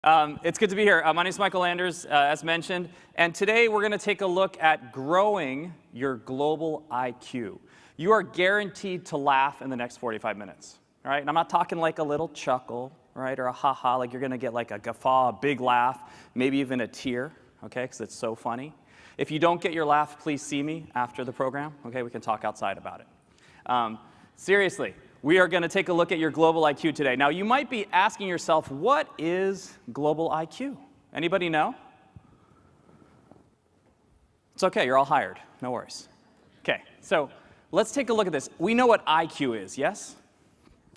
It's good to be here. My name is Michael Anders, as mentioned, and today we're going to take a look at growing your global IQ. You are guaranteed to laugh in the next 45 minutes, all right? And I'm not talking like a little chuckle, right, or a ha-ha, like you're going to get like a guffaw, a big laugh, maybe even a tear, okay, because it's so funny. If you don't get your laugh, please see me after the program, okay? We can talk outside about it. Seriously. We are going to take a look at your global IQ today. Now, you might be asking yourself, what is global IQ? Anybody know? It's okay, you're all hired. No worries. Okay, so let's take a look at this. We know what IQ is, yes?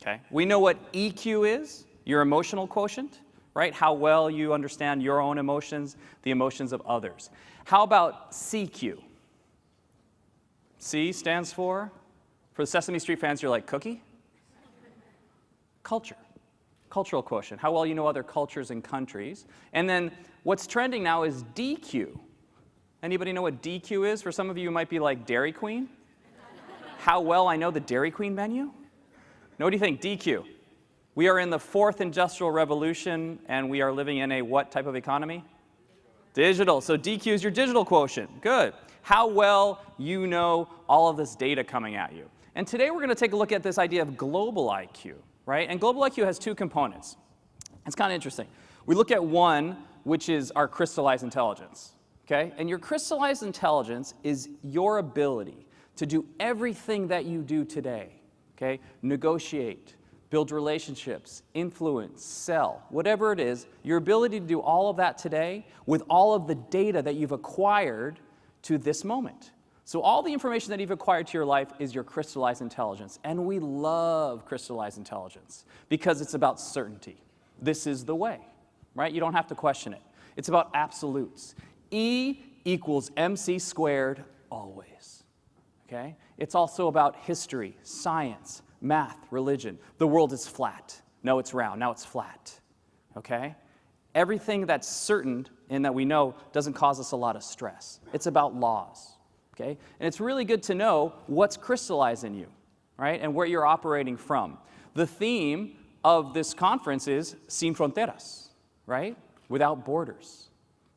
Okay. We know what EQ is, your emotional quotient, right? How well you understand your own emotions, the emotions of others. How about CQ? C stands for the Sesame Street fans, you're like, cookie? Culture, cultural quotient, how well you know other cultures and countries. And then what's trending now is DQ. Anybody know what DQ is? For some of you, it might be like Dairy Queen. How well I know the Dairy Queen menu? Now, what do you think, DQ? We are in the fourth industrial revolution, and we are living in a what type of economy? Digital. So DQ is your digital quotient. Good. How well you know all of this data coming at you. And today we're going to take a look at this idea of global IQ. Right? And global IQ has two components. It's kind of interesting. We look at one, which is our crystallized intelligence. Okay? And your crystallized intelligence is your ability to do everything that you do today. Okay? Negotiate, build relationships, influence, sell, whatever it is, your ability to do all of that today with all of the data that you've acquired to this moment. So all the information that you've acquired to your life is your crystallized intelligence. And we love crystallized intelligence because it's about certainty. This is the way, right? You don't have to question it. It's about absolutes. E equals MC squared always, okay? It's also about history, science, math, religion. The world is flat. No, it's round. Now it's flat, okay? Everything that's certain and that we know doesn't cause us a lot of stress. It's about laws. Okay? And it's really good to know what's crystallized in you, right? And where you're operating from. The theme of this conference is Sin Fronteras, right? Without borders,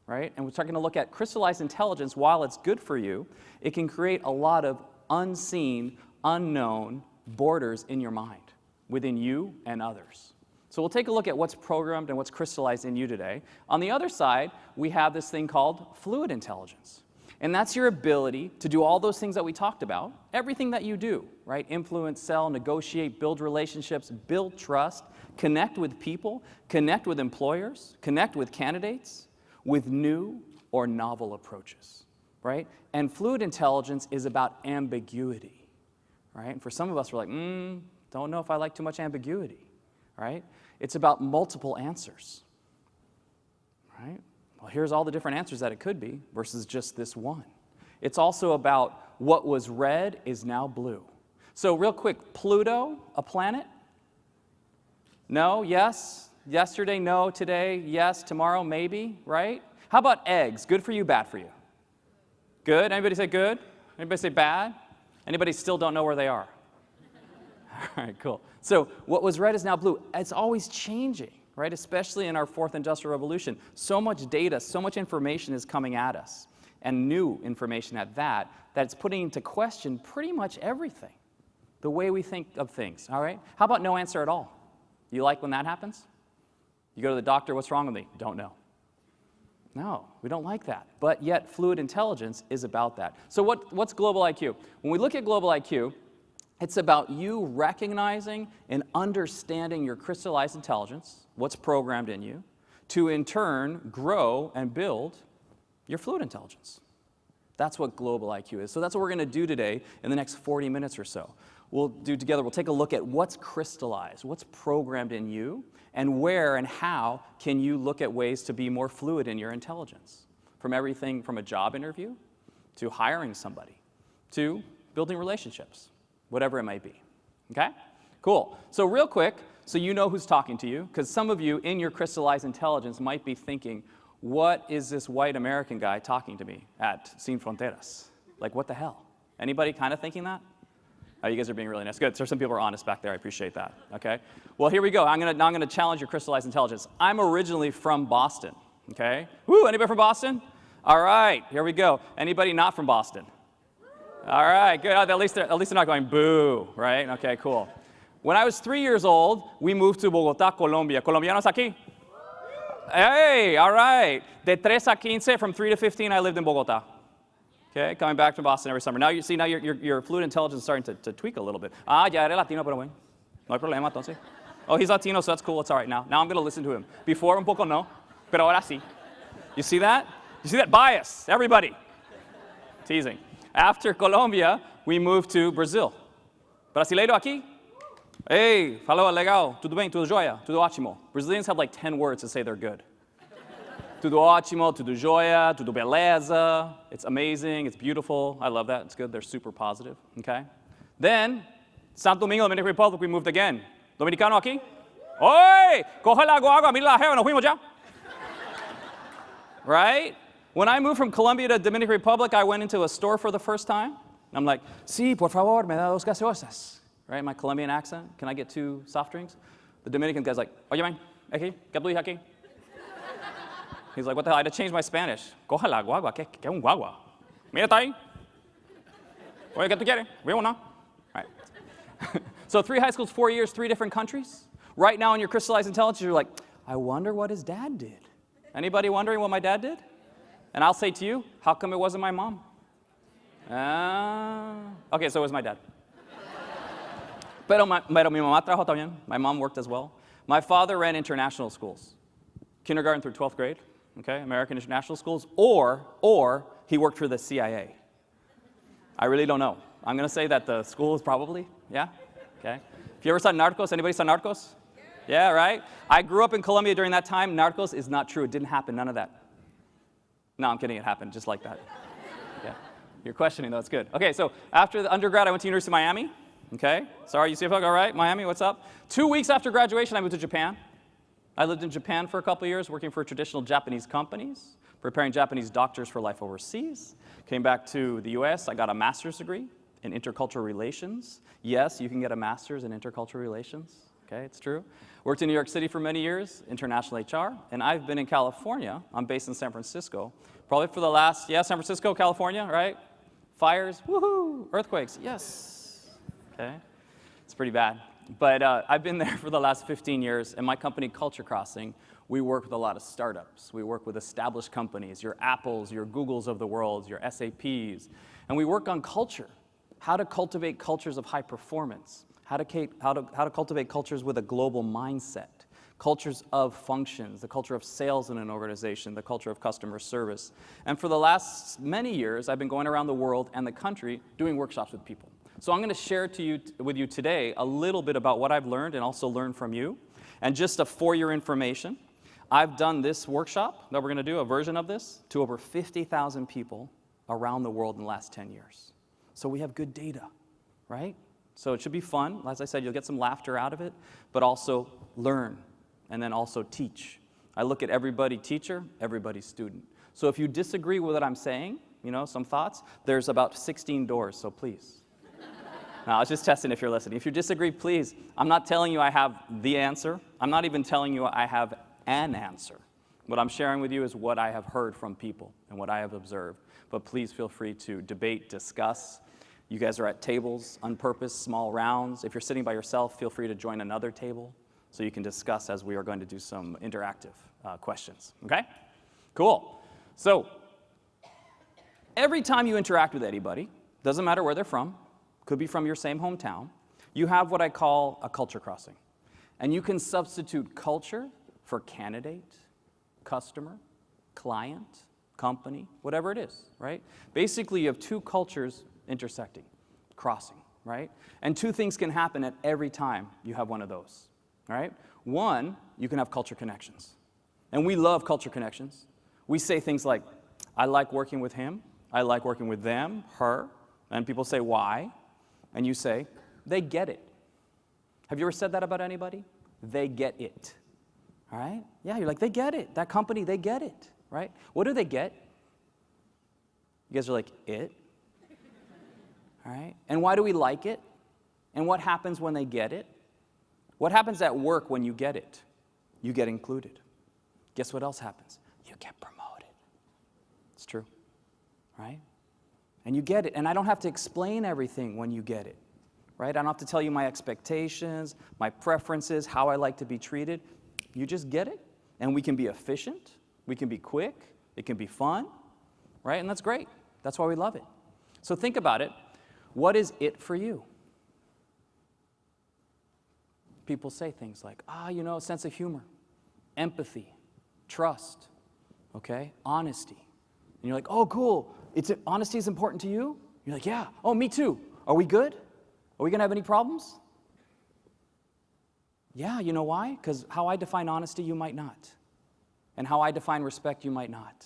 right? And we're starting to look at crystallized intelligence. While it's good for you, it can create a lot of unseen, unknown borders in your mind, within you and others. So we'll take a look at what's programmed and what's crystallized in you today. On the other side, we have this thing called fluid intelligence. And that's your ability to do all those things that we talked about, everything that you do, right? Influence, sell, negotiate, build relationships, build trust, connect with people, connect with employers, connect with candidates, with new or novel approaches, right? And fluid intelligence is about ambiguity, right? And for some of us, we're like, don't know if I like too much ambiguity, right? It's about multiple answers, right? Well, here's all the different answers that it could be versus just this one. It's also about what was red is now blue. So real quick, Pluto, a planet? No, yes. Yesterday, no. Today, yes. Tomorrow, maybe, right? How about eggs? Good for you, bad for you? Good? Anybody say good? Anybody say bad? Anybody still don't know where they are? All right, cool. So what was red is now blue. It's always changing. Right? Especially in our fourth industrial revolution. So much data, so much information is coming at us, and new information at that it's putting into question pretty much everything, the way we think of things, all right? How about no answer at all? You like when that happens? You go to the doctor, what's wrong with me? Don't know. No, we don't like that. But yet, fluid intelligence is about that. So what's global IQ? When we look at global IQ, it's about you recognizing and understanding your crystallized intelligence, what's programmed in you, to in turn grow and build your fluid intelligence. That's what global IQ is. So that's what we're going to do today in the next 40 minutes or so. We'll take a look at what's crystallized, what's programmed in you, and where and how can you look at ways to be more fluid in your intelligence. From everything from a job interview, to hiring somebody, to building relationships. Whatever it might be, okay? Cool. So real quick, so you know who's talking to you, because some of you in your crystallized intelligence might be thinking, what is this white American guy talking to me at Sin Fronteras? Like, what the hell? Anybody kind of thinking that? Oh, you guys are being really nice. Good. So some people are honest back there. I appreciate that. Okay. Well, here we go. Now I'm gonna challenge your crystallized intelligence. I'm originally from Boston. Okay. Woo! Anybody from Boston? All right. Here we go. Anybody not from Boston? All right. Good. At least they're not going boo, right? Okay. Cool. When I was 3 years old, we moved to Bogotá, Colombia. Colombianos aquí? Hey. All right. De 3 a 15, from 3 to 15, I lived in Bogotá. Okay, coming back to Boston every summer. Now you see, your fluid intelligence is starting to tweak a little bit. Ah, ya eres Latino, pero bueno. No hay problema, entonces. Oh, he's Latino, so that's cool. It's all right now. Now I'm going to listen to him. Before, un poco no, pero ahora sí. You see that? You see that bias? Everybody. Teasing. After Colombia, we moved to Brazil. Brasileiro aqui? Hey, falou, legal. Tudo bem? Tudo jóia? Tudo ótimo. Brazilians have like 10 words to say they're good. Tudo ótimo, tudo jóia, tudo beleza. It's amazing, it's beautiful. I love that, it's good, they're super positive, okay? Then, Santo Domingo, Dominican Republic, we moved again. Dominicano aquí? Oi! Coge la guagua, mira la jeva, nos fuimos ya. Right? When I moved from Colombia to Dominican Republic, I went into a store for the first time. I'm like, sí, por favor, me da dos gaseosas. Right, my Colombian accent, can I get 2 soft drinks? The Dominican guy's like, oye, man, aquí, ¿qué tú dices aquí? He's like, what the hell? I had to change my Spanish. Coja la guagua. ¿Qué un guagua? Mira, está ahí. Oye, ¿qué tú quieres? ¿Vivo o no? All right. So 3 high schools, 4 years, 3 different countries. Right now in your crystallized intelligence, you're like, I wonder what his dad did. Anybody wondering what my dad did? And I'll say to you, how come it wasn't my mom? Okay, so it was my dad. Pero mi mamá trabajó también. My mom worked as well. My father ran international schools, kindergarten through 12th grade. Okay, American international schools, or he worked for the CIA. I really don't know. I'm going to say that the school is probably, yeah? Okay. If you ever saw Narcos, anybody saw Narcos? Yeah, right? I grew up in Colombia during that time. Narcos is not true. It didn't happen, none of that. No, I'm kidding, it happened just like that. Yeah. You're questioning, though, it's good. Okay, so after the undergrad, I went to University of Miami. Okay, sorry, UCF, all right, Miami, what's up? 2 weeks after graduation, I moved to Japan. I lived in Japan for a couple of years, working for traditional Japanese companies, preparing Japanese doctors for life overseas. Came back to the US, I got a master's degree in intercultural relations. Yes, you can get a master's in intercultural relations, okay, it's true. Worked in New York City for many years, international HR, and I've been in California. I'm based in San Francisco, probably for the last, yeah, San Francisco, California, right? Fires, woohoo, earthquakes, yes, okay, it's pretty bad. But I've been there for the last 15 years, and my company, Culture Crossing, we work with a lot of startups. We work with established companies, your Apples, your Googles of the world, your SAPs. And we work on culture, how to cultivate cultures of high performance, how to cultivate cultures with a global mindset, cultures of functions, the culture of sales in an organization, the culture of customer service. And for the last many years, I've been going around the world and the country doing workshops with people. So I'm going to share with you today a little bit about what I've learned and also learn from you. And just for your information, I've done this workshop that we're going to do, a version of this, to over 50,000 people around the world in the last 10 years. So we have good data, right? So it should be fun. As I said, you'll get some laughter out of it, but also learn and then also teach. I look at everybody teacher, everybody student. So if you disagree with what I'm saying, you know, some thoughts, there's about 16 doors, so please. Now, I was just testing if you're listening. If you disagree, please, I'm not telling you I have the answer. I'm not even telling you I have an answer. What I'm sharing with you is what I have heard from people and what I have observed. But please feel free to debate, discuss. You guys are at tables on purpose, small rounds. If you're sitting by yourself, feel free to join another table so you can discuss as we are going to do some interactive questions, okay? Cool. So every time you interact with anybody, doesn't matter where they're from, could be from your same hometown, you have what I call a culture crossing. And you can substitute culture for candidate, customer, client, company, whatever it is, right? Basically, you have 2 cultures intersecting, crossing, right? And 2 things can happen at every time you have one of those, right? One, you can have culture connections. And we love culture connections. We say things like, I like working with him, I like working with them, her, and people say, why? And you say, they get it. Have you ever said that about anybody? They get it, all right? Yeah, you're like, they get it. That company, they get it, right? What do they get? You guys are like, it, all right? And why do we like it? And what happens when they get it? What happens at work when you get it? You get included. Guess what else happens? You get promoted. It's true, right? And you get it. And I don't have to explain everything when you get it, right? I don't have to tell you my expectations, my preferences, how I like to be treated. You just get it. And we can be efficient. We can be quick. It can be fun, right? And that's great. That's why we love it. So think about it. What is it for you? People say things like, sense of humor, empathy, trust, okay, honesty. And you're like, oh, cool. Honesty is important to you? You're like, yeah. Oh, me too. Are we good? Are we going to have any problems? Yeah, you know why? Because how I define honesty, you might not. And how I define respect, you might not.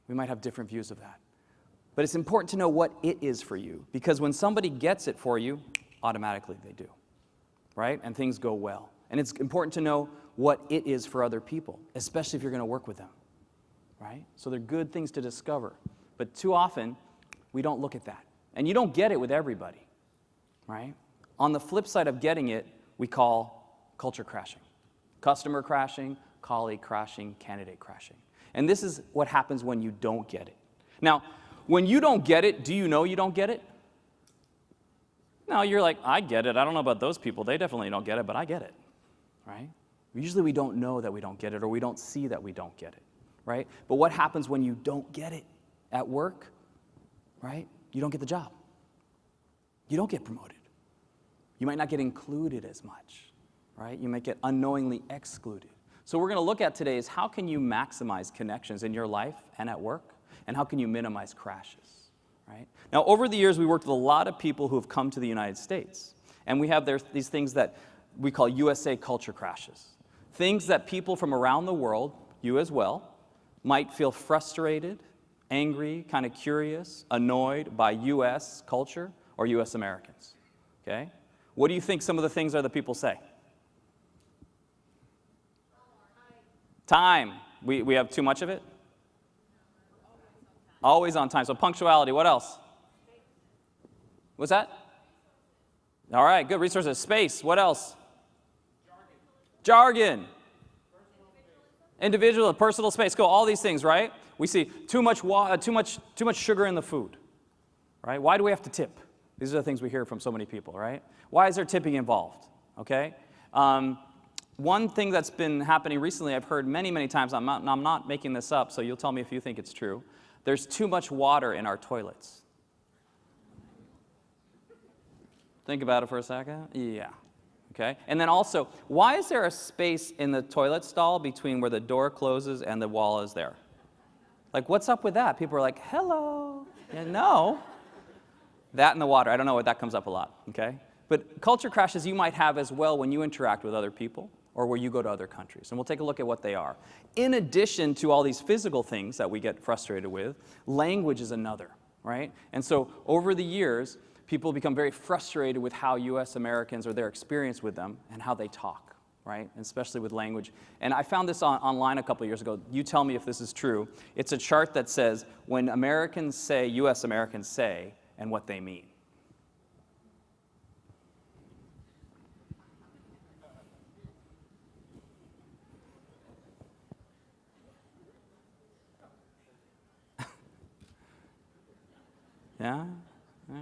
We might have different views of that. But it's important to know what it is for you, because when somebody gets it for you, automatically they do, right? And things go well. And it's important to know what it is for other people, especially if you're going to work with them, right? So they're good things to discover. But too often, we don't look at that. And you don't get it with everybody, right? On the flip side of getting it, we call culture crashing. Customer crashing, colleague crashing, candidate crashing. And this is what happens when you don't get it. Now, when you don't get it, do you know you don't get it? No, you're like, I get it. I don't know about those people. They definitely don't get it, but I get it, right? Usually we don't know that we don't get it, or we don't see that we don't get it, right? But what happens when you don't get it at work, right? You don't get the job. You don't get promoted. You might not get included as much, right? You might get unknowingly excluded. So what we're going to look at today is how can you maximize connections in your life and at work, and how can you minimize crashes, right? Now, over the years, we worked with a lot of people who have come to the United States, and we have these things that we call USA culture crashes. Things that people from around the world, you as well, might feel frustrated, angry, kind of curious, annoyed by US culture or US Americans, okay? What do you think some of the things are that people say? Time. We have too much of it? Always on time. So punctuality. What else? What's that? All right, good. Resources. Space. What else? Jargon. Individual, personal space. Go. All these things, right? We see too much sugar in the food, right? Why do we have to tip? These are the things we hear from so many people, right? Why is there tipping involved? Okay. One thing that's been happening recently, I've heard many, many times, I'm not making this up, so you'll tell me if you think it's true. There's too much water in our toilets. Think about it for a second. Yeah. Okay. And then also, why is there a space in the toilet stall between where the door closes and the wall is there? Like, what's up with that? People are like, hello. Yeah, no. That and the water. I don't know, that comes up a lot. Okay. But culture crashes you might have as well when you interact with other people or where you go to other countries. And we'll take a look at what they are. In addition to all these physical things that we get frustrated with, language is another, right? And so over the years, people become very frustrated with how US Americans or their experience with them and how they talk, right? And especially with language. And I found this online a couple of years ago. You tell me if this is true. It's a chart that says when Americans say, US Americans say, and what they mean. Yeah? Yeah?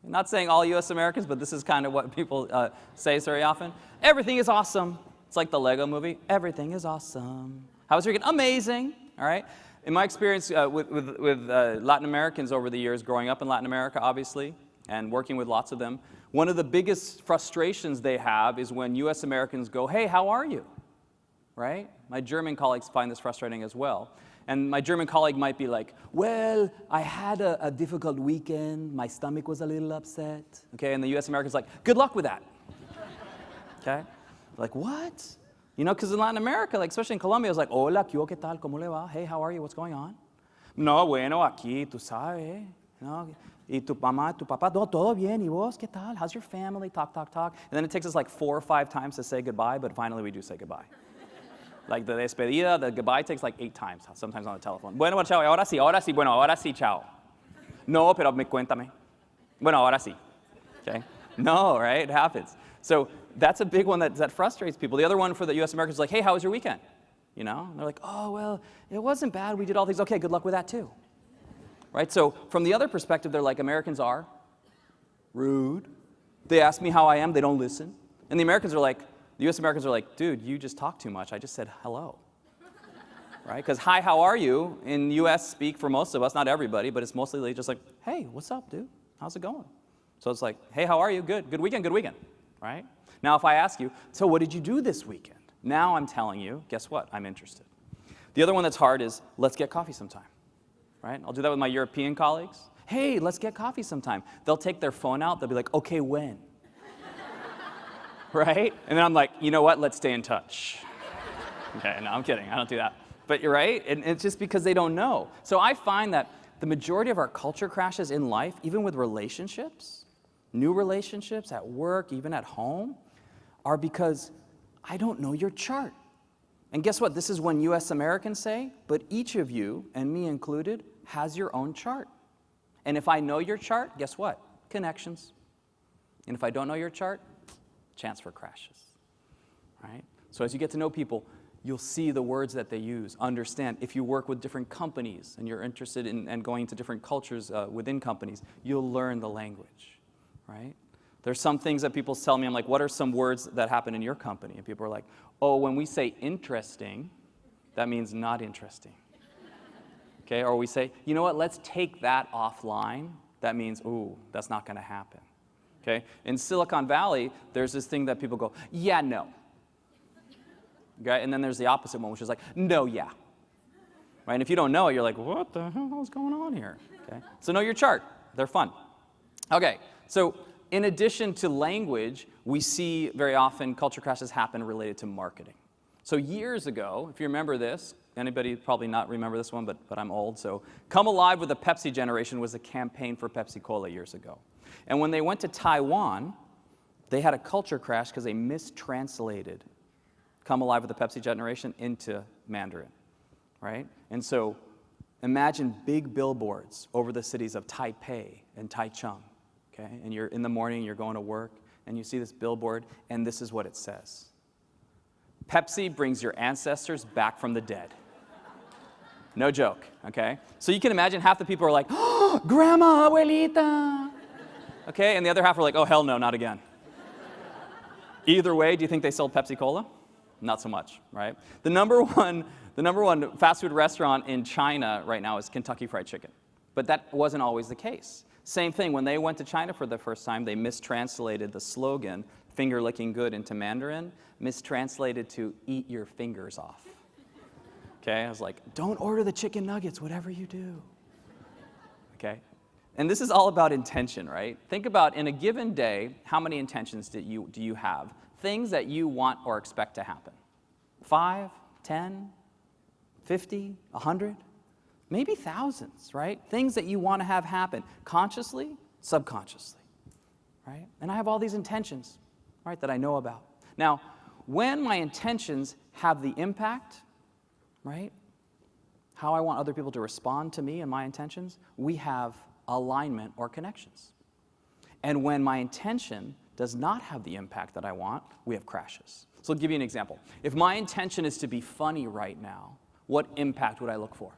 Not saying all U.S. Americans, but this is kind of what people say very often. Everything is awesome. It's like the Lego movie. Everything is awesome. How was your weekend? Amazing. All right? In my experience with Latin Americans over the years, growing up in Latin America, obviously, and working with lots of them, one of the biggest frustrations they have is when U.S. Americans go, hey, how are you? Right? My German colleagues find this frustrating as well. And my German colleague might be like, well, I had a difficult weekend. My stomach was a little upset. Okay, and the US American's like, good luck with that. Okay? Like, what? You know, because in Latin America, like especially in Colombia, it's like, hola, ¿qué tal? ¿Cómo le va? Hey, how are you? What's going on? No, bueno, aquí, tú sabes. No, y tu mamá, tu papá, no, todo bien. ¿Y vos, qué tal? How's your family? Talk, talk, talk. And then it takes us like 4 or 5 times to say goodbye, but finally we do say goodbye. Like the despedida, the goodbye takes like 8 times, sometimes on the telephone. Bueno, chao, ahora sí, bueno, ahora sí, chao. No, pero cuéntame. Bueno, ahora sí. Okay? No, right? It happens. So that's a big one that frustrates people. The other one for the U.S. Americans is like, hey, how was your weekend? You know? And they're like, oh, well, it wasn't bad. We did all things. Okay, good luck with that too. Right? So from the other perspective, they're like, Americans are rude. They ask me how I am. They don't listen. And the U.S. Americans are like, dude, you just talk too much. I just said hello. Right? Because hi, how are you in U.S. speak for most of us, not everybody, but it's mostly just like, hey, what's up, dude? How's it going? So it's like, hey, how are you? Good. Good weekend, right? Now, if I ask you, so what did you do this weekend? Now I'm telling you, guess what? I'm interested. The other one that's hard is, let's get coffee sometime, right? I'll do that with my European colleagues. Hey, let's get coffee sometime. They'll take their phone out. They'll be like, okay, when? Right? And then I'm like, you know what? Let's stay in touch. Okay, no, I'm kidding. I don't do that. But you're right. And it's just because they don't know. So I find that the majority of our culture crashes in life, even with relationships, new relationships at work, even at home, are because I don't know your chart. And guess what? This is when U.S. Americans say, but each of you, and me included, has your own chart. And if I know your chart, guess what? Connections. And if I don't know your chart, chance for crashes, right? So as you get to know people, you'll see the words that they use, understand. If you work with different companies and you're interested in going to different cultures within companies, you'll learn the language, right? There's some things that people tell me, I'm like, what are some words that happen in your company? And people are like, oh, when we say interesting, that means not interesting. Okay, or we say, you know what, let's take that offline. That means, ooh, that's not gonna happen. Okay, in Silicon Valley, there's this thing that people go, yeah, no. Okay, and then there's the opposite one, which is like, no, yeah. Right, and if you don't know it, you're like, what the hell is going on here? Okay, so know your chart, they're fun. Okay, so in addition to language, we see very often culture crashes happen related to marketing. So years ago, if you remember this, anybody probably not remember this one, but I'm old, so Come Alive with the Pepsi Generation was a campaign for Pepsi-Cola years ago. And when they went to Taiwan, they had a culture crash because they mistranslated Come Alive with the Pepsi Generation into Mandarin, right? And so imagine big billboards over the cities of Taipei and Taichung, okay? And you're in the morning, you're going to work, and you see this billboard, and this is what it says. Pepsi brings your ancestors back from the dead. No joke, okay? So you can imagine half the people are like, oh, grandma, abuelita. Okay, and the other half are like, oh, hell no, not again. Either way, do you think they sold Pepsi-Cola? Not so much, right? The number one fast food restaurant in China right now is Kentucky Fried Chicken. But that wasn't always the case. Same thing, when they went to China for the first time, they mistranslated the slogan, finger licking good, into Mandarin, mistranslated to eat your fingers off. Okay, I was like, don't order the chicken nuggets, whatever you do. Okay, and this is all about intention, right? Think about, in a given day, how many intentions do you have? Things that you want or expect to happen. 5, 10, 50, 100, maybe thousands, right? Things that you want to have happen, consciously, subconsciously, right? And I have all these intentions, right, that I know about. Now, when my intentions have the impact, right, how I want other people to respond to me and my intentions, we have alignment or connections. And when my intention does not have the impact that I want, we have crashes. So I'll give you an example. If my intention is to be funny right now, what impact would I look for?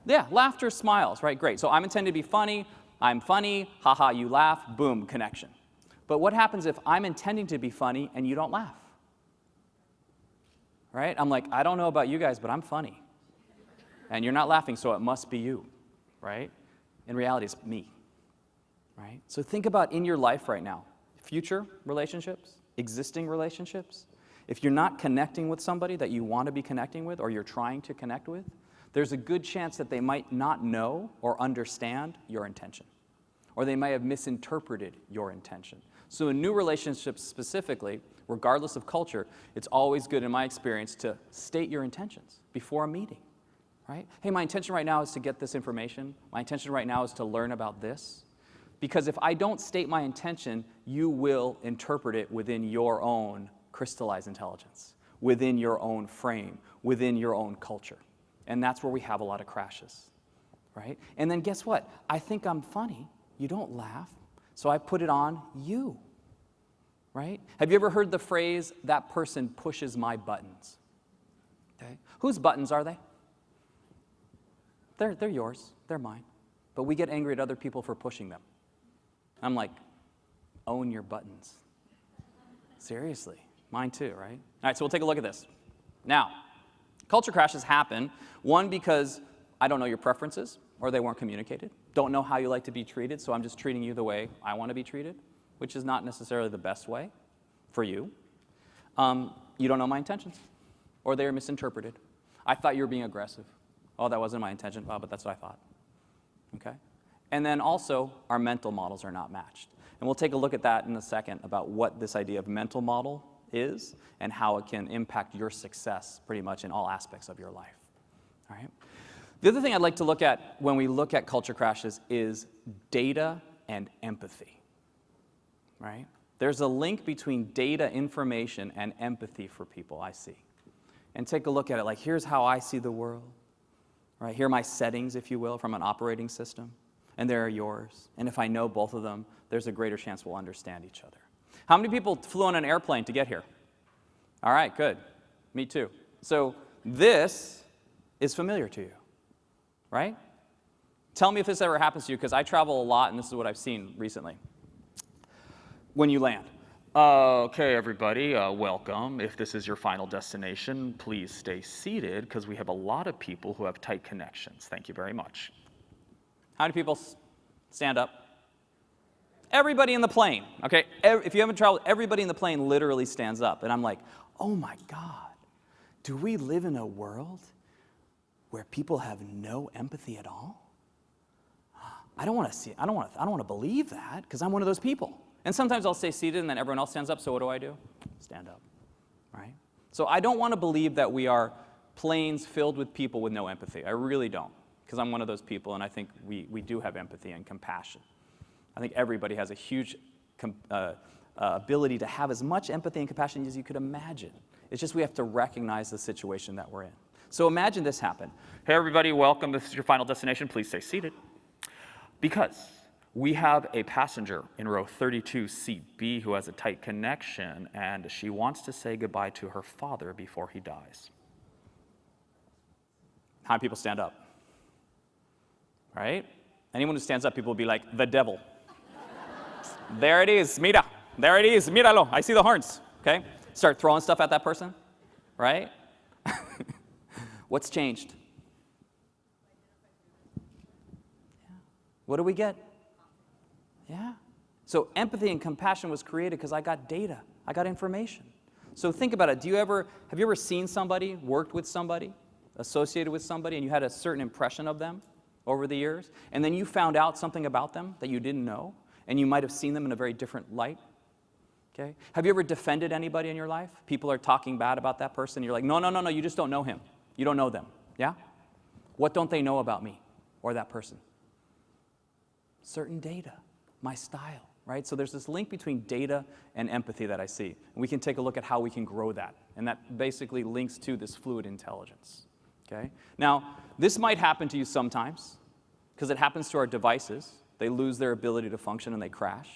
Yeah, laughter, smiles, right? Great. So I'm intending to be funny, I'm funny, haha, you laugh, boom, connection. But what happens if I'm intending to be funny and you don't laugh? Right? I'm like, I don't know about you guys, but I'm funny. And you're not laughing, so it must be you, right? In reality, it's me. Right? So think about in your life right now, future relationships, existing relationships. If you're not connecting with somebody that you want to be connecting with or you're trying to connect with, there's a good chance that they might not know or understand your intention. Or they might have misinterpreted your intention. So in new relationships specifically, regardless of culture, it's always good in my experience to state your intentions before a meeting. Right? Hey, my intention right now is to get this information. My intention right now is to learn about this. Because if I don't state my intention, you will interpret it within your own crystallized intelligence, within your own frame, within your own culture. And that's where we have a lot of crashes, right? And then guess what? I think I'm funny. You don't laugh. So I put it on you, right? Have you ever heard the phrase, that person pushes my buttons? Okay. Whose buttons are they? They're yours, they're mine. But we get angry at other people for pushing them. I'm like, own your buttons. Seriously, mine too, right? All right, so we'll take a look at this. Now, culture crashes happen, one, because I don't know your preferences, or they weren't communicated. Don't know how you like to be treated, so I'm just treating you the way I want to be treated, which is not necessarily the best way for you. You don't know my intentions, or they are misinterpreted. I thought you were being aggressive. Oh, that wasn't my intention. Oh, but that's what I thought. Okay? And then also, our mental models are not matched. And we'll take a look at that in a second about what this idea of mental model is and how it can impact your success pretty much in all aspects of your life. All right? The other thing I'd like to look at when we look at culture crashes is data and empathy. Right? There's a link between data, information, and empathy for people, I see. And take a look at it like, here's how I see the world. Right? Here are my settings, if you will, from an operating system. And there are yours. And if I know both of them, there's a greater chance we'll understand each other. How many people flew on an airplane to get here? All right, good. Me too. So this is familiar to you, right? Tell me if this ever happens to you, because I travel a lot, and this is what I've seen recently. When you land. Okay, everybody, welcome. If this is your final destination, please stay seated, because we have a lot of people who have tight connections. Thank you very much. How many people stand up? Everybody in the plane, okay? If you haven't traveled, everybody in the plane literally stands up. And I'm like, oh my God, do we live in a world where people have no empathy at all? I don't want to believe that, because I'm one of those people. And sometimes I'll stay seated and then everyone else stands up, so what do? Stand up, right? So I don't want to believe that we are planes filled with people with no empathy. I really don't, because I'm one of those people, and I think we do have empathy and compassion. I think everybody has a huge ability to have as much empathy and compassion as you could imagine. It's just we have to recognize the situation that we're in. So imagine this happen. Hey, everybody, welcome. This is your final destination. Please stay seated. Because we have a passenger in row 32, seat B, who has a tight connection, and she wants to say goodbye to her father before he dies. How many people stand up? Right? Anyone who stands up, people will be like, the devil. There it is, mira. There it is, míralo. I see the horns, okay? Start throwing stuff at that person, right? What's changed? Yeah. What do we get? Yeah. So empathy and compassion was created because I got data. I got information. So think about it. Have you ever seen somebody, worked with somebody, associated with somebody, and you had a certain impression of them over the years, and then you found out something about them that you didn't know, and you might have seen them in a very different light? Okay? Have you ever defended anybody in your life? People are talking bad about that person. You're like, no, you just don't know him. You don't know them. Yeah? What don't they know about me or that person? Certain data, my style, right? So there's this link between data and empathy that I see. And we can take a look at how we can grow that. And that basically links to this fluid intelligence. Okay? Now, this might happen to you sometimes, because it happens to our devices. They lose their ability to function and they crash.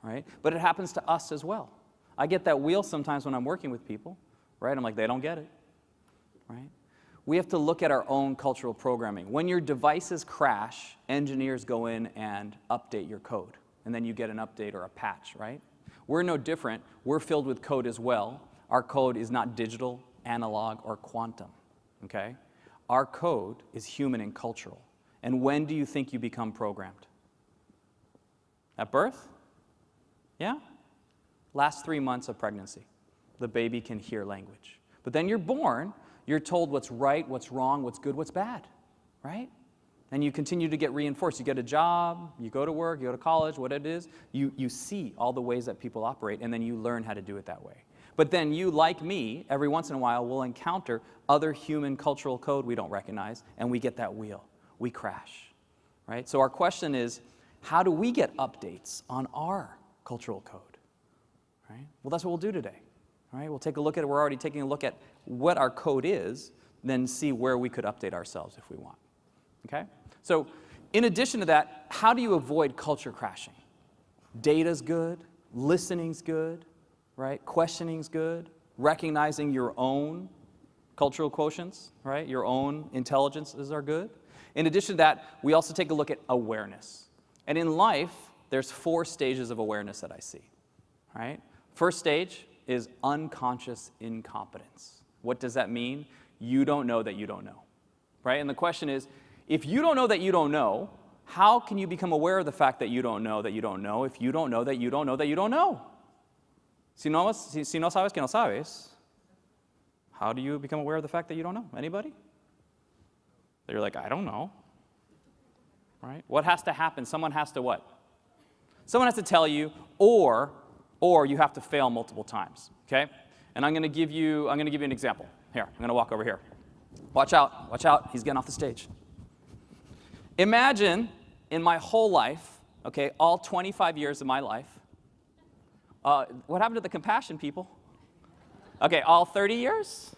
Right? But it happens to us as well. I get that wheel sometimes when I'm working with people, right? I'm like, they don't get it, right? We have to look at our own cultural programming. When your devices crash, engineers go in and update your code, and then you get an update or a patch, right? We're no different. We're filled with code as well. Our code is not digital, analog, or quantum, okay? Our code is human and cultural. And when do you think you become programmed? At birth? Yeah? Last 3 months of pregnancy, the baby can hear language. But then you're born, you're told what's right, what's wrong, what's good, what's bad, right? And you continue to get reinforced. You get a job, you go to work, you go to college, what it is, you see all the ways that people operate, and then you learn how to do it that way. But then you, like me, every once in a while will encounter other human cultural code we don't recognize, and we get that wheel. We crash, right? So our question is, how do we get updates on our cultural code, right? Well, that's what we'll do today, all right? We'll take a look at it. We're already taking a look at what our code is, then see where we could update ourselves if we want, okay? So in addition to that, how do you avoid culture crashing? Data's good. Listening's good, right? Questioning's good. Recognizing your own cultural quotients, right? Your own intelligences are good. In addition to that, we also take a look at awareness. And in life, there's 4 stages of awareness that I see, right? First stage is unconscious incompetence. What does that mean? You don't know that you don't know, right? And the question is, if you don't know that you don't know, how can you become aware of the fact that you don't know that you don't know if you don't know that you don't know that you don't know? Si no sabes que no sabes, how do you become aware of the fact that you don't know? Anybody? You're like, I don't know. Right? What has to happen? Someone has to what? Someone has to tell you, or you have to fail multiple times. Okay? And I'm going to give you an example. Here, I'm going to walk over here. Watch out, he's getting off the stage. Imagine in my whole life, okay, all 25 years of my life, what happened to the compassion people? Okay, all 30 years?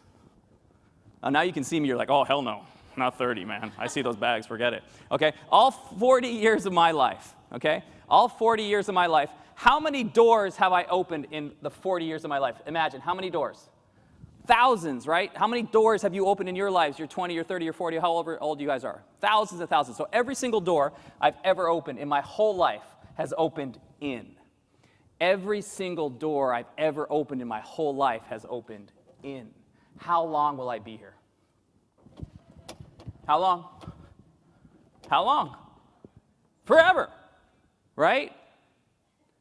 Now you can see me, you're like, oh, hell no, not 30, man. I see those bags, forget it. Okay, all 40 years of my life, okay? All 40 years of my life, how many doors have I opened in the 40 years of my life? Imagine, how many doors? Thousands, right? How many doors have you opened in your lives? You're 20, you're 30, you're 40, however old you guys are. Thousands and thousands. So every single door I've ever opened in my whole life has opened in. Every single door I've ever opened in my whole life has opened in. How long will I be here? How long? How long? Forever, right?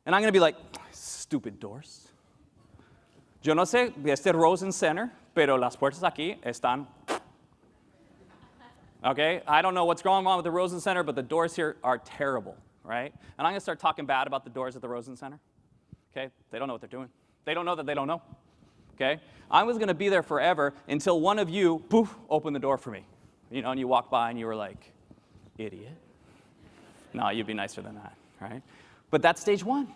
And I'm going to be like, stupid doors. Yo no sé este Rosen Center, pero las puertas aquí están. Okay? I don't know what's going on with the Rosen Center, but the doors here are terrible, right? And I'm going to start talking bad about the doors at the Rosen Center. Okay? They don't know what they're doing. They don't know that they don't know. Okay? I was going to be there forever until one of you, poof, opened the door for me. You know, and you walk by and you were like, idiot. No, you'd be nicer than that, right? But that's stage 1.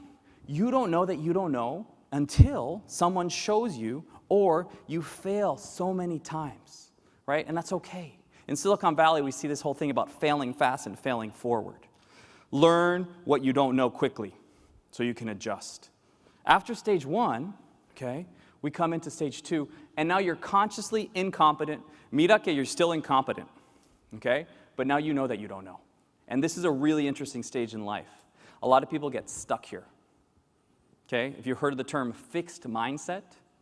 You don't know that you don't know until someone shows you or you fail so many times, right? And that's okay. In Silicon Valley, we see this whole thing about failing fast and failing forward. Learn what you don't know quickly so you can adjust. After stage 1, okay, we come into stage 2, and now you're consciously incompetent. Mira que you're still incompetent, okay? But now you know that you don't know. And this is a really interesting stage in life. A lot of people get stuck here. Okay, if you've heard of the term fixed mindset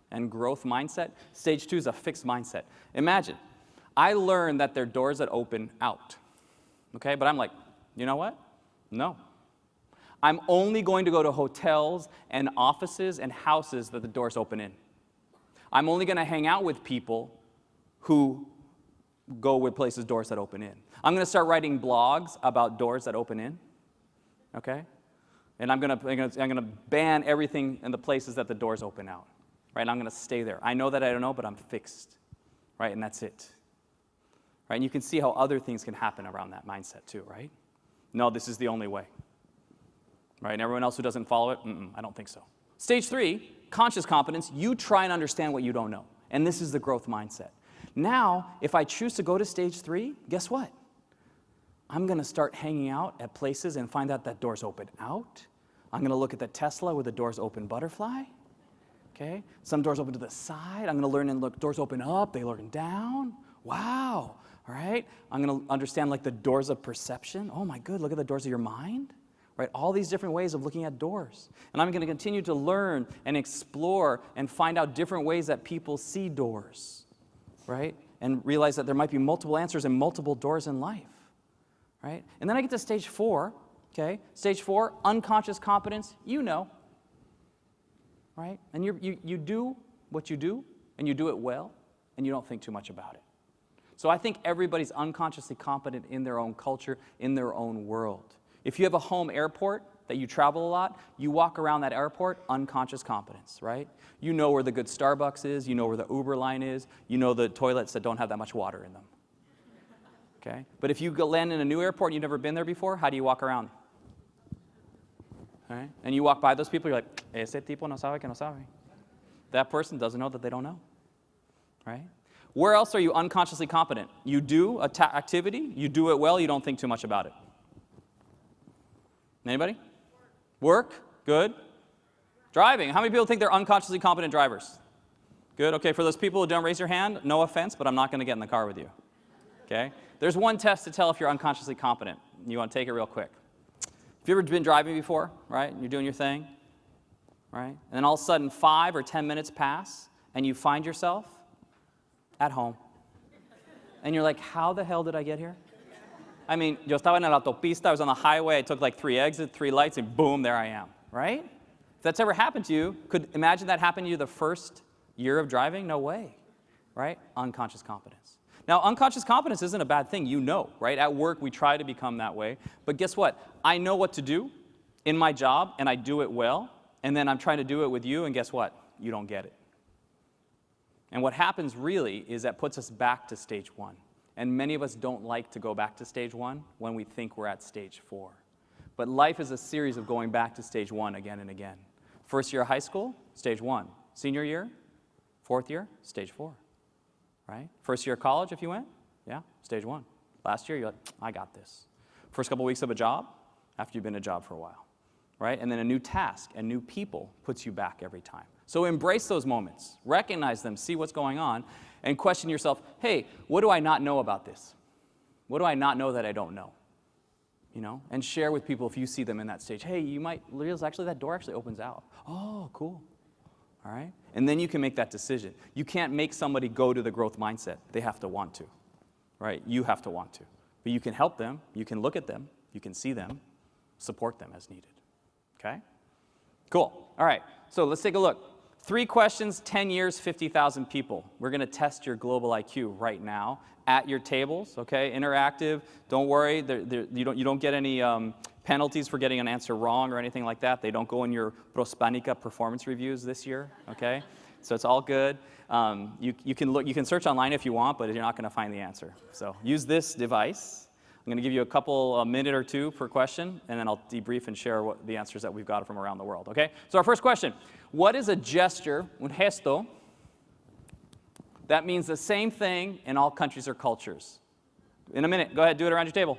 and growth mindset, stage 2 is a fixed mindset. Imagine, I learned that there are doors that open out. Okay, but I'm like, you know what? No. I'm only going to go to hotels and offices and houses that the doors open in. I'm only going to hang out with people who go with places doors that open in. I'm going to start writing blogs about doors that open in. Okay? And I'm going to ban everything in the places that the doors open out, right? And I'm going to stay there. I know that I don't know, but I'm fixed, right? And that's it, right? And you can see how other things can happen around that mindset too, right? No, this is the only way, right? And everyone else who doesn't follow it, I don't think so. Stage 3, conscious competence. You try and understand what you don't know, and this is the growth mindset. Now, if I choose to go to stage 3, guess what? I'm going to start hanging out at places and find out that doors open out. I'm going to look at the Tesla where the doors open butterfly. Okay? Some doors open to the side. I'm going to learn and look, doors open up, they open down. Wow. All right? I'm going to understand like the doors of perception. Oh my good, look at the doors of your mind. Right? All these different ways of looking at doors. And I'm going to continue to learn and explore and find out different ways that people see doors. Right? And realize that there might be multiple answers and multiple doors in life. Right? And then I get to stage 4, okay? Stage 4, unconscious competence, you know. Right? And you do what you do, and you do it well, and you don't think too much about it. So I think everybody's unconsciously competent in their own culture, in their own world. If you have a home airport that you travel a lot, you walk around that airport, unconscious competence, right? You know where the good Starbucks is, you know where the Uber line is, you know the toilets that don't have that much water in them. Okay? But if you land in a new airport and you've never been there before, how do you walk around? All right? And you walk by those people, you're like, ese tipo no sabe que no sabe. That person doesn't know that they don't know. Right? Where else are you unconsciously competent? You do an activity, you do it well, you don't think too much about it. Anybody? Work? Good. Driving. How many people think they're unconsciously competent drivers? Good. Okay, for those people who don't raise your hand, no offense, but I'm not going to get in the car with you. Okay? There's one test to tell if you're unconsciously competent. You want to take it real quick. Have you ever been driving before, right? You're doing your thing, right? And then all of a sudden 5 or 10 minutes pass, and you find yourself at home. And you're like, how the hell did I get here? I mean, yo estaba en la autopista, I was on the highway, I took like 3 exits, 3 lights, and boom, there I am, right? If that's ever happened to you, could imagine that happened to you the first year of driving? No way, right? Unconscious competence. Now, unconscious competence isn't a bad thing, you know, right? At work, we try to become that way. But guess what? I know what to do in my job, and I do it well, and then I'm trying to do it with you, and guess what? You don't get it. And what happens really is that puts us back to stage 1. And many of us don't like to go back to stage 1 when we think we're at stage 4. But life is a series of going back to stage 1 again and again. First year of high school, stage 1. Senior year, 4th year, stage 4. Right? First year of college, if you went, yeah, stage 1. Last year, you're like, I got this. First couple weeks of a job, after you've been in a job for a while. Right? And then a new task and new people puts you back every time. So embrace those moments. Recognize them, see what's going on, and question yourself, hey, what do I not know about this? What do I not know that I don't know? You know, and share with people if you see them in that stage. Hey, you might realize actually that door actually opens out. Oh, cool. All right? And then you can make that decision. You can't make somebody go to the growth mindset. They have to want to. Right? You have to want to. But you can help them. You can look at them. You can see them. Support them as needed. Okay? Cool. All right. So let's take a look. 3 questions, 10 years, 50,000 people. We're going to test your global IQ right now at your tables, okay? Interactive. Don't worry. You don't get any penalties for getting an answer wrong or anything like that. They don't go in your Prospanica performance reviews this year, okay? So it's all good. You can search online if you want, but you're not going to find the answer. So use this device. I'm going to give you a minute or 2 per question, and then I'll debrief and share what the answers that we've got from around the world, okay? So our first question, what is a gesture, un gesto, that means the same thing in all countries or cultures? In a minute, go ahead, do it around your table.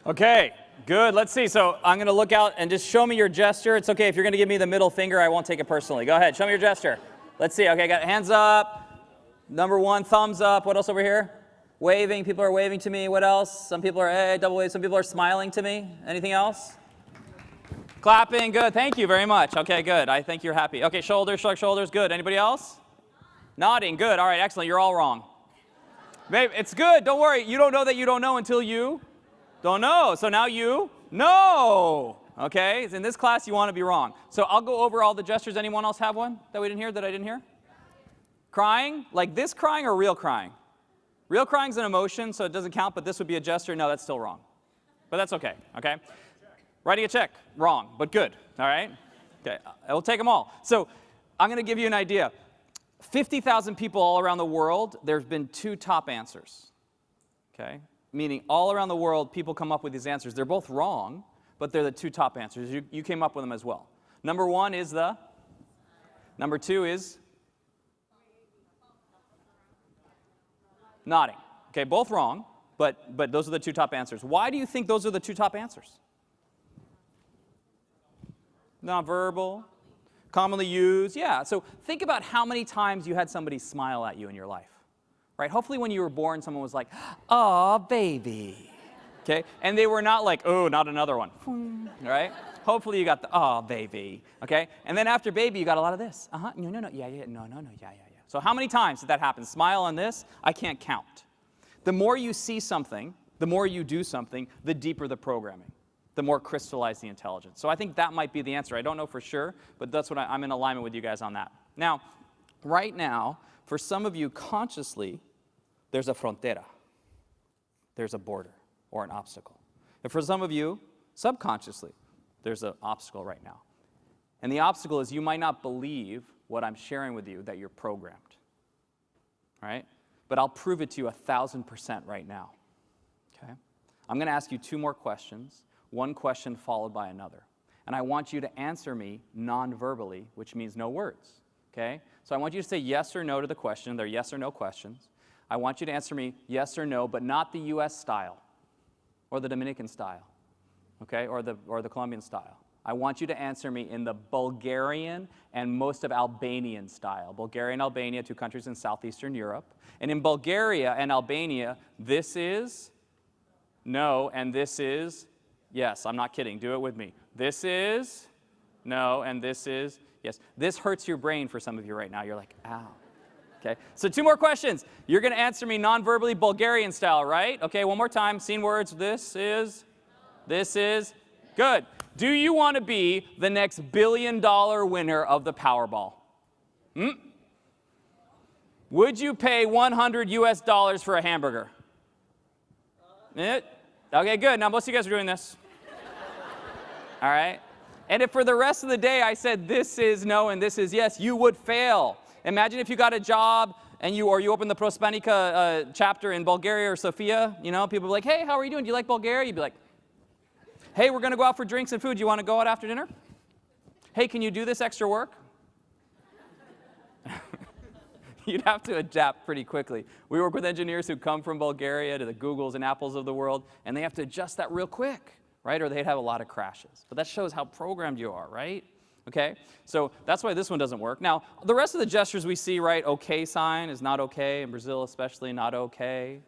Okay, good. Let's see. So I'm going to look out and just show me your gesture. It's okay if you're going to give me the middle finger. I won't take it personally. Go ahead. Show me your gesture. Let's see. Okay, got hands up. Number 1, thumbs up. What else over here? Waving. People are waving to me. What else? Some people are, hey, double wave. Some people are smiling to me. Anything else? Clapping. Good. Thank you very much. Okay, good. I think you're happy. Okay, shoulders, shrug shoulders. Good. Anybody else? Nodding. Good. All right, excellent. You're all wrong. Babe, it's good. Don't worry. You don't know that you don't know until you don't know. So now you know. Okay? In this class, you want to be wrong. So I'll go over all the gestures. Anyone else have one that we didn't hear, that I didn't hear? Crying? Like this crying or real crying? Real crying is an emotion, so it doesn't count, but this would be a gesture. No, that's still wrong. But that's okay. Okay? Writing a check. Wrong, but good. All right? Okay. I will take them all. So I'm going to give you an idea. 50,000 people all around the world, there's been 2 top answers. Okay? Meaning all around the world, people come up with these answers. They're both wrong, but they're the 2 top answers. You came up with them as well. Number 1 is the? Number 2 is? Nodding. Okay, both wrong, but those are the 2 top answers. Why do you think those are the 2 top answers? Nonverbal. Commonly used, yeah. So think about how many times you had somebody smile at you in your life, right? Hopefully when you were born, someone was like, "Aw, baby," okay? And they were not like, "Oh, not another one," right? Hopefully you got the, "Aw, baby," okay? And then after baby, you got a lot of this. Uh-huh, no, no, no, yeah, yeah, no, no, no, yeah, yeah, yeah. So how many times did that happen? Smile on this, I can't count. The more you see something, the more you do something, the deeper the programming, the more crystallized the intelligence. So I think that might be the answer. I don't know for sure, but that's what I'm in alignment with you guys on that. Now, right now, for some of you consciously, there's a frontera. There's a border or an obstacle. And for some of you, subconsciously, there's an obstacle right now. And the obstacle is you might not believe what I'm sharing with you, that you're programmed. Right? But I'll prove it to you 1,000% right now. Okay? I'm going to ask you 2 more questions, one question followed by another. And I want you to answer me non-verbally, which means no words. Okay? So I want you to say yes or no to the question. They're yes or no questions. I want you to answer me yes or no, but not the US style or the Dominican style, okay, or the Colombian style. I want you to answer me in the Bulgarian and most of Albanian style. Bulgaria and Albania, 2 countries in southeastern Europe. And in Bulgaria and Albania, this is no, and this is yes. I'm not kidding. Do it with me. This is no, and this is yes. This hurts your brain for some of you right now. You're like, ow. Okay, so 2 more questions. You're going to answer me non-verbally Bulgarian style, right? Okay, one more time. Seen words. This is good. Do you want to be the next $1 billion winner of the Powerball? Would you pay $100 for a hamburger? Okay, good. Now most of you guys are doing this. All right? And if for the rest of the day I said this is no and this is yes, you would fail. Imagine if you got a job and you open the Prospenica chapter in Bulgaria or Sofia, you know, people be like, "Hey, how are you doing? Do you like Bulgaria?" You'd be like, "Hey, we're going to go out for drinks and food. Do you want to go out after dinner? Hey, can you do this extra work?" You'd have to adapt pretty quickly. We work with engineers who come from Bulgaria to the Googles and Apples of the world, and they have to adjust that real quick, right? Or they'd have a lot of crashes. But that shows how programmed you are, right? Okay? So that's why this one doesn't work. Now, the rest of the gestures we see, right? Okay sign is not okay. In Brazil especially, not okay.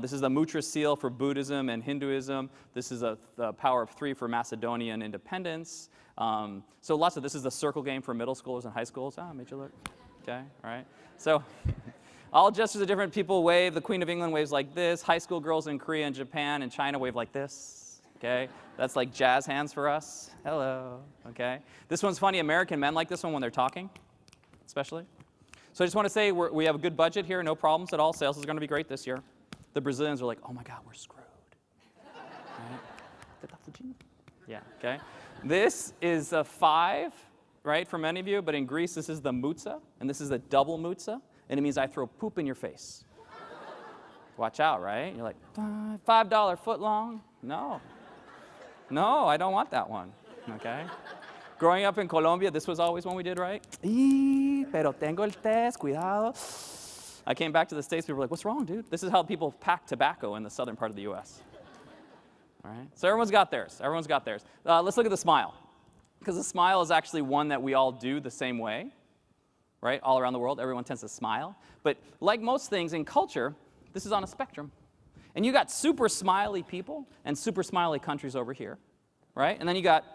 This is the Mudra seal for Buddhism and Hinduism. This is the power of 3 for Macedonian independence. So lots of this is the circle game for middle schoolers and high schools. Ah, made you look. Okay, all right. So all gestures are different. People wave. The Queen of England waves like this. High school girls in Korea and Japan and China wave like this. Okay, that's like jazz hands for us. Hello. Okay. This one's funny. American men like this one when they're talking, especially. So I just want to say we have a good budget here. No problems at all. Sales is going to be great this year. The Brazilians are like, "Oh my God, we're screwed." Right? Yeah, okay. This is a 5, right, for many of you, but in Greece, this is the mutsa, and this is a double mutsa, and it means I throw poop in your face. Watch out, right? You're like, $5 foot long? No. No, I don't want that one, okay? Growing up in Colombia, this was always one we did, right? Pero tengo el test, cuidado. I came back to the States, people were like, "What's wrong, dude?" This is how people pack tobacco in the southern part of the US. All right? So everyone's got theirs. Everyone's got theirs. Let's look at the smile. Because the smile is actually one that we all do the same way, right? All around the world, everyone tends to smile. But like most things in culture, this is on a spectrum. And you got super smiley people and super smiley countries over here, right? And then you got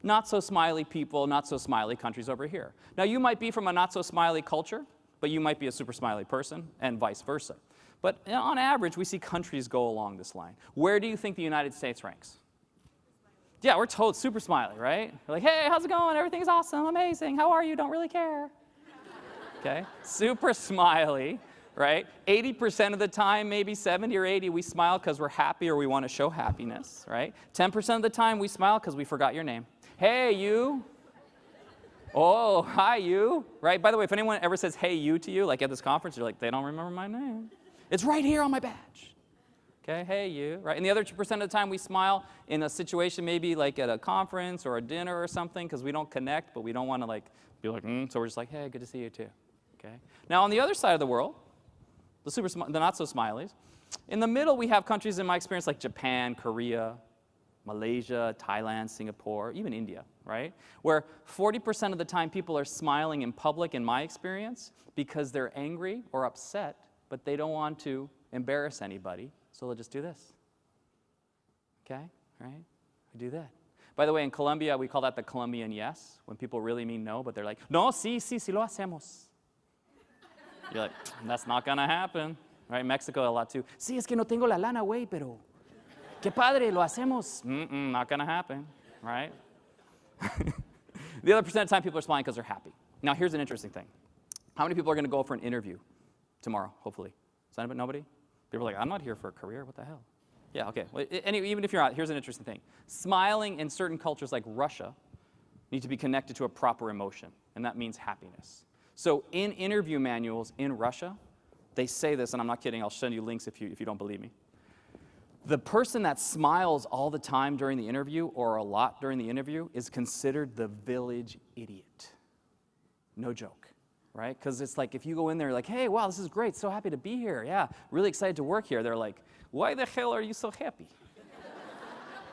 not so smiley people, not so smiley countries over here. Now, you might be from a not so smiley culture, but you might be a super smiley person, and vice versa. But on average, we see countries go along this line. Where do you think the United States ranks? Yeah, we're told super smiley, right? We're like, "Hey, how's it going? Everything's awesome, amazing. How are you? Don't really care." Okay? Super smiley, right? 80% of the time, maybe 70 or 80, we smile because we're happy or we want to show happiness, right? 10% of the time, we smile because we forgot your name. "Hey, you." "Oh, hi, you." Right? By the way, if anyone ever says "hey, you" to you, like at this conference, you're like, "They don't remember my name. It's right here on my badge." Okay, "Hey, you." Right? And the other 2% of the time, we smile in a situation maybe like at a conference or a dinner or something because we don't connect, but we don't want to like be like, so we're just like, "Hey, good to see you too." Okay? Now, on the other side of the world, the not so smileys, in the middle, we have countries, in my experience, like Japan, Korea, Malaysia, Thailand, Singapore, even India, right? Where 40% of the time people are smiling in public, in my experience, because they're angry or upset, but they don't want to embarrass anybody, so they'll just do this. Okay, right? We do that. By the way, in Colombia, we call that the Colombian yes, when people really mean no, but they're like, no, sí, sí, sí lo hacemos. You're like, that's not gonna happen, right? Mexico, a lot too. Sí, es que no tengo la lana, güey, pero qué padre, lo hacemos. Not gonna happen, right? The other percent of the time, people are smiling because they're happy. Now, here's an interesting thing. How many people are gonna go for an interview tomorrow, hopefully? Is anybody? Nobody? People are like, I'm not here for a career, what the hell? Yeah, okay. Well, anyway, even if you're not, here's an interesting thing. Smiling in certain cultures like Russia need to be connected to a proper emotion, and that means happiness. So in interview manuals in Russia, they say this, and I'm not kidding, I'll send you links if you don't believe me. The person that smiles all the time during the interview, or a lot during the interview, is considered the village idiot. No joke, right? Because it's like if you go in there like, hey, wow, this is great, so happy to be here, yeah, really excited to work here. They're like, why the hell are you so happy?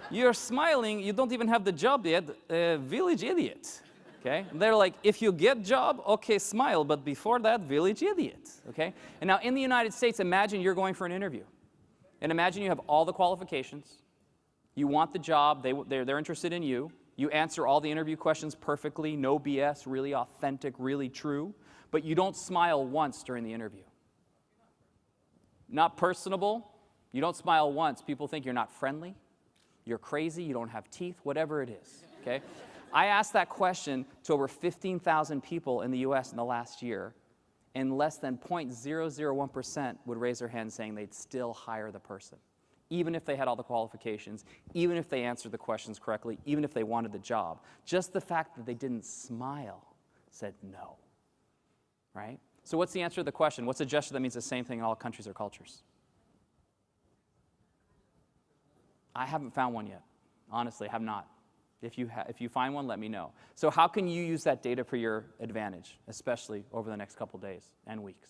You're smiling, you don't even have the job yet, village idiot, okay? And they're like, if you get job, okay, smile, but before that, village idiot, okay? And now in the United States, imagine you're going for an interview. And imagine you have all the qualifications, you want the job, they're interested in you, you answer all the interview questions perfectly, no BS, really authentic, really true, but you don't smile once during the interview. Not personable. You don't smile once, people think you're not friendly, you're crazy, you don't have teeth, whatever it is, okay? I asked that question to over 15,000 people in the US in the last year, and less than 0.001% would raise their hand saying they'd still hire the person, even if they had all the qualifications, even if they answered the questions correctly, even if they wanted the job. Just the fact that they didn't smile said no, right? So what's the answer to the question? What's a gesture that means the same thing in all countries or cultures? I haven't found one yet. Honestly, I have not. If you find one, let me know. So how can you use that data for your advantage, especially over the next couple days and weeks?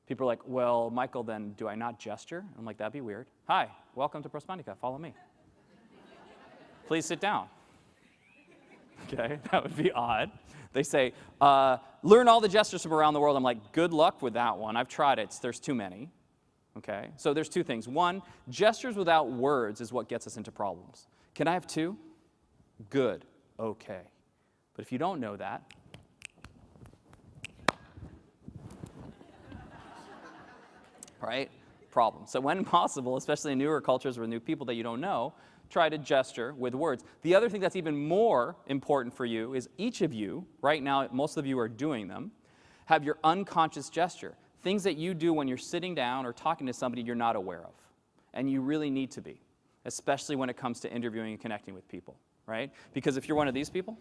People are like, well, Michael, then do I not gesture? I'm like, that'd be weird. Hi, welcome to Prospandica. Follow me. Please sit down. Okay, that would be odd. They say, learn all the gestures from around the world. I'm like, good luck with that one. I've tried it. There's too many. Okay, so there's two things. One, gestures without words is what gets us into problems. Can I have two? Good, okay. But if you don't know that, right, problem. So when possible, especially in newer cultures with new people that you don't know, try to gesture with words. The other thing that's even more important for you is each of you, right now, most of you are doing them, have your unconscious gesture. Things that you do when you're sitting down or talking to somebody you're not aware of. And you really need to be, especially when it comes to interviewing and connecting with people, right? Because if you're one of these people,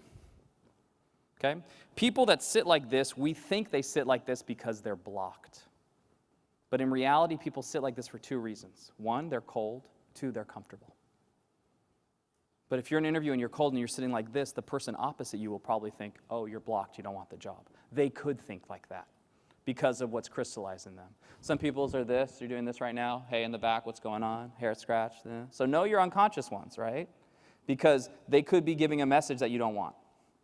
okay? People that sit like this, we think they sit like this because they're blocked. But in reality, people sit like this for two reasons. One, they're cold. Two, they're comfortable. But if you're in an interview and you're cold and you're sitting like this, the person opposite you will probably think, oh, you're blocked, you don't want the job. They could think like that because of what's crystallized in them. Some people's are this, you're doing this right now, hey, in the back, what's going on, hair scratch. So know your unconscious ones, right? Because they could be giving a message that you don't want.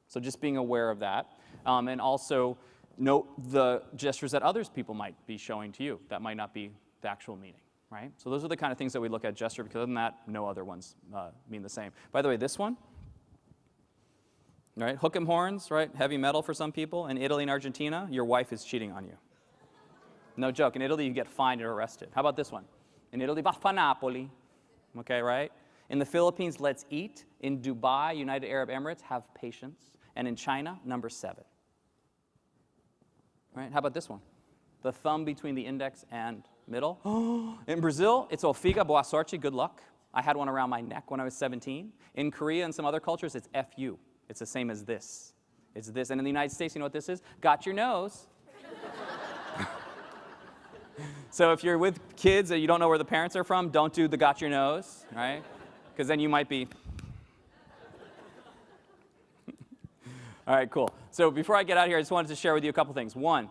So just being aware of that. And also note the gestures that others people might be showing to you. That might not be the actual meaning, right? So those are the kind of things that we look at gesture, because other than that, no other ones mean the same. By the way, this one, right? Hook 'em horns, right? Heavy metal for some people. In Italy and Argentina, your wife is cheating on you. No joke. In Italy, you get fined or arrested. How about this one? In Italy, va fa Napoli. Okay, right? In the Philippines, let's eat. In Dubai, United Arab Emirates, have patience. And in China, number 7. Right? How about this one? The thumb between the index and middle. In Brazil, it's o figa, boa sorte, good luck. I had one around my neck when I was 17. In Korea and some other cultures, it's FU. It's the same as this. It's this. And in the United States, you know what this is? Got your nose. So if you're with kids and you don't know where the parents are from, don't do the got your nose, right? Because then you might be. All right, cool. So before I get out of here, I just wanted to share with you a couple things. One,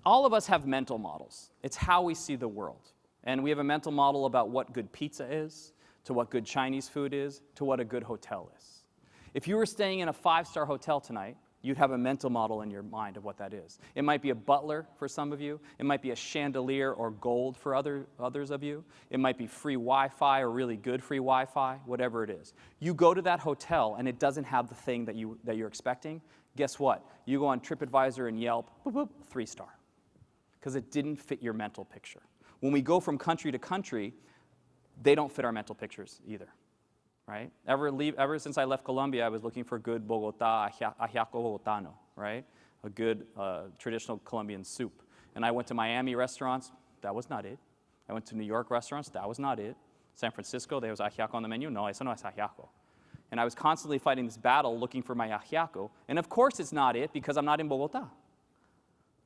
all of us have mental models. It's how we see the world. And we have a mental model about what good pizza is, to what good Chinese food is, to what a good hotel is. If you were staying in a 5-star hotel tonight, you'd have a mental model in your mind of what that is. It might be a butler for some of you. It might be a chandelier or gold for others of you. It might be free Wi-Fi or really good free Wi-Fi, whatever it is. You go to that hotel and it doesn't have the thing that you're expecting. Guess what? You go on TripAdvisor and Yelp, boop, boop, 3-star, because it didn't fit your mental picture. When we go from country to country, they don't fit our mental pictures either. Right? Ever since I left Colombia, I was looking for good Bogotá, ajiaco bogotano, right? A good traditional Colombian soup. And I went to Miami restaurants, that was not it. I went to New York restaurants, that was not it. San Francisco, there was ajiaco on the menu. No, eso no es ajiaco. And I was constantly fighting this battle looking for my ajiaco. And of course it's not it because I'm not in Bogotá,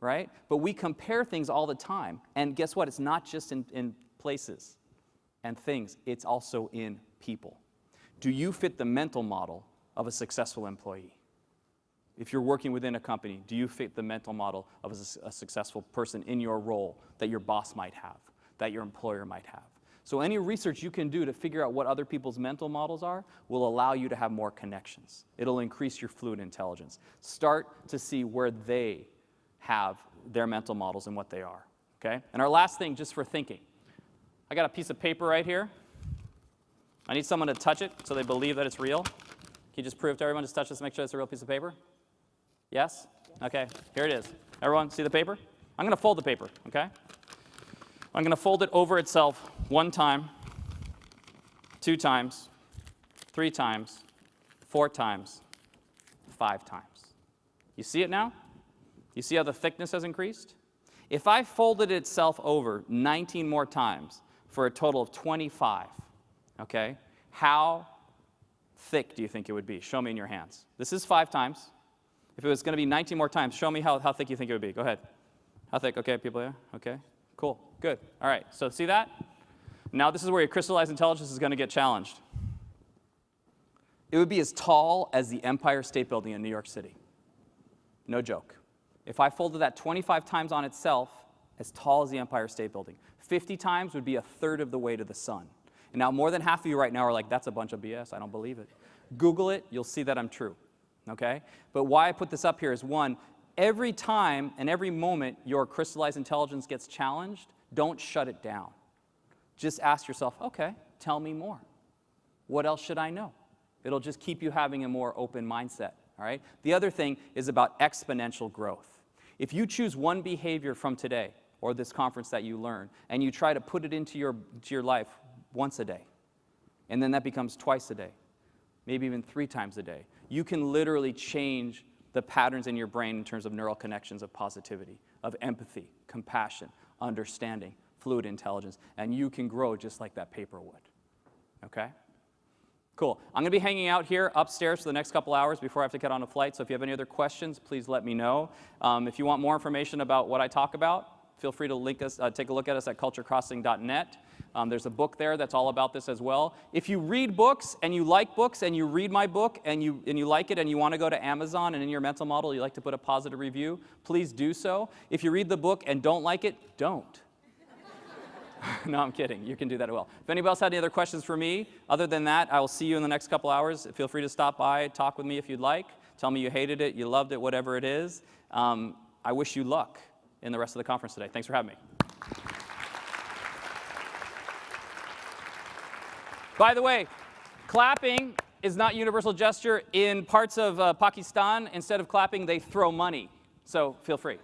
right? But we compare things all the time. And guess what? It's not just in places and things. It's also in people. Do you fit the mental model of a successful employee? If you're working within a company, do you fit the mental model of a successful person in your role that your boss might have, that your employer might have? So any research you can do to figure out what other people's mental models are will allow you to have more connections. It'll increase your fluid intelligence. Start to see where they have their mental models and what they are, okay? And our last thing, just for thinking. I got a piece of paper right here. I need someone to touch it so they believe that it's real. Can you just prove to everyone, just touch this to make sure it's a real piece of paper? Yes? Okay, here it is. Everyone see the paper? I'm going to fold the paper, okay? I'm going to fold it over itself 1 time, 2 times, 3 times, 4 times, 5 times. You see it now? You see how the thickness has increased? If I folded itself over 19 more times for a total of 25, okay, how thick do you think it would be? Show me in your hands. This is 5 times. If it was going to be 19 more times, show me how thick you think it would be. Go ahead. How thick? Okay, people, yeah? Okay, cool, good. All right, so see that? Now this is where your crystallized intelligence is going to get challenged. It would be as tall as the Empire State Building in New York City. No joke. If I folded that 25 times on itself, as tall as the Empire State Building, 50 times would be 1/3 of the way to the sun. And now more than half of you right now are like, that's a bunch of BS, I don't believe it. Google it, you'll see that I'm true, okay? But why I put this up here is, one, every time and every moment your crystallized intelligence gets challenged, don't shut it down. Just ask yourself, okay, tell me more. What else should I know? It'll just keep you having a more open mindset, all right? The other thing is about exponential growth. If you choose one behavior from today or this conference that you learn, and you try to put it into your life once a day, and then that becomes twice a day, maybe even 3 times a day, you can literally change the patterns in your brain in terms of neural connections of positivity, of empathy, compassion, understanding, fluid intelligence, and you can grow just like that paper would, okay? Cool. I'm going to be hanging out here upstairs for the next couple hours before I have to get on a flight, so if you have any other questions, please let me know. If you want more information about what I talk about, feel free to link us, take a look at us at culturecrossing.net. There's a book there that's all about this as well. If you read books and you like books and you read my book and you like it and you want to go to Amazon and in your mental model you like to put a positive review, please do so. If you read the book and don't like it, don't. No, I'm kidding. You can do that as well. If anybody else had any other questions for me, other than that, I will see you in the next couple hours. Feel free to stop by, talk with me if you'd like. Tell me you hated it, you loved it, whatever it is. I wish you luck in the rest of the conference today. Thanks for having me. By the way, clapping is not universal gesture. In parts of Pakistan, instead of clapping, they throw money. So feel free.